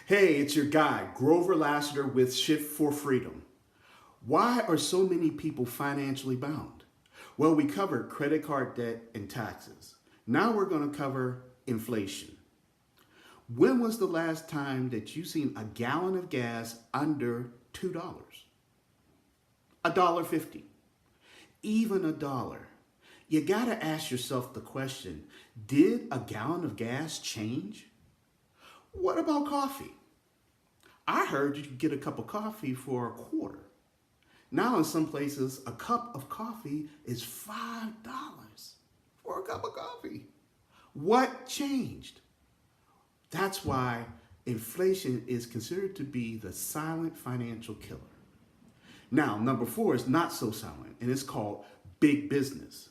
Hey, it's your guy, Grover Lassiter with Shift for Freedom. Why are so many people financially bound? Well, we covered credit card debt and taxes. Now we're going to cover inflation. When was the last time that you seen a gallon of gas under $2? $1.50. Even $1. You got to ask yourself the question, did a gallon of gas change? What about coffee? I heard you could get a cup of coffee for $1. Now in some places, a cup of coffee is $5 for a cup of coffee. What changed? That's why inflation is considered to be the silent financial killer. Now, number 4 is not so silent, and it's called big business.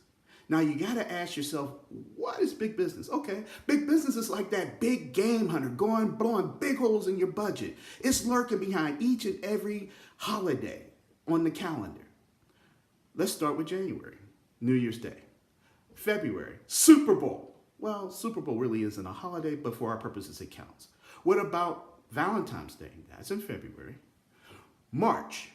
Now, you got to ask yourself, what is big business? Okay, big business is like that big game hunter blowing big holes in your budget. It's lurking behind each and every holiday on the calendar. Let's start with January, New Year's Day. February, Super Bowl. Well, Super Bowl really isn't a holiday, but for our purposes, it counts. What about Valentine's Day? That's in February. March,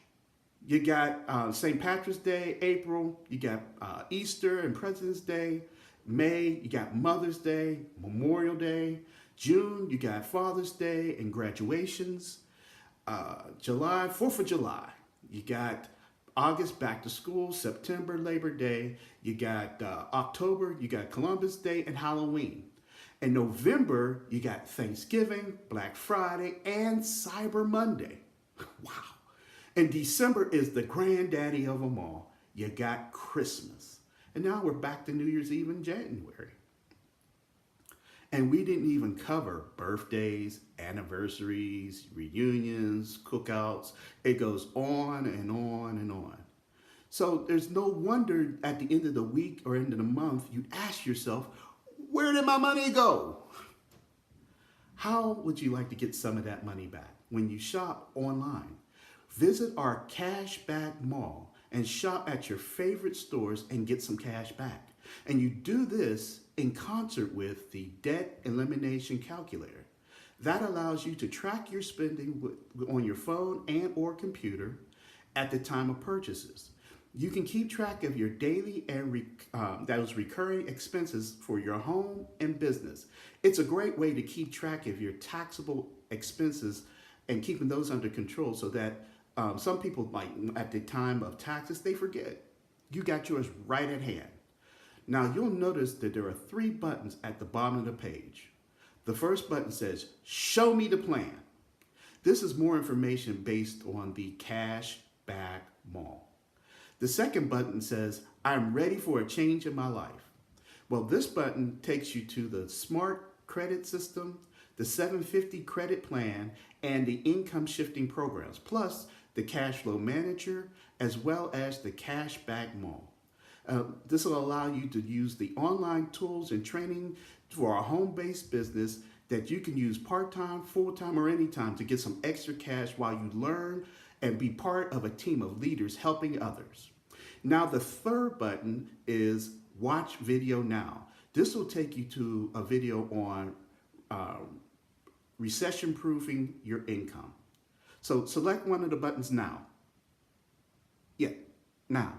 you got St. Patrick's Day. April, you got Easter and President's Day. May, you got Mother's Day, Memorial Day. June, you got Father's Day and graduations. July, 4th of July. You got August, back to school. September, Labor Day. You got October, you got Columbus Day and Halloween. In November, you got Thanksgiving, Black Friday, and Cyber Monday. Wow. And December is the granddaddy of them all. You got Christmas. And now we're back to New Year's Eve in January. And we didn't even cover birthdays, anniversaries, reunions, cookouts. It goes on and on and on. So there's no wonder at the end of the week or end of the month, you ask yourself, where did my money go? How would you like to get some of that money back? When you shop online, visit our Cashback Mall and shop at your favorite stores and get some cash back. And you do this in concert with the Debt Elimination Calculator. That allows you to track your spending on your phone and or computer at the time of purchases. You can keep track of your daily and those recurring expenses for your home and business. It's a great way to keep track of your taxable expenses and keeping those under control so that some people, like at the time of taxes, they forget. You got yours right at hand. Now you'll notice that there are 3 buttons at the bottom of the page. The first button says, show me the plan. This is more information based on the Cashback Mall. The second button says, I'm ready for a change in my life. Well, this button takes you to the Smart Credit System, the 750 credit plan, and the income shifting programs, plus the Cash Flow Manager, as well as the Cashback Mall. This will allow you to use the online tools and training for a home-based business that you can use part-time, full-time, or anytime to get some extra cash while you learn and be part of a team of leaders helping others. Now, the third button is Watch Video Now. This will take you to a video on recession-proofing your income. So select one of the buttons now. Yeah, now.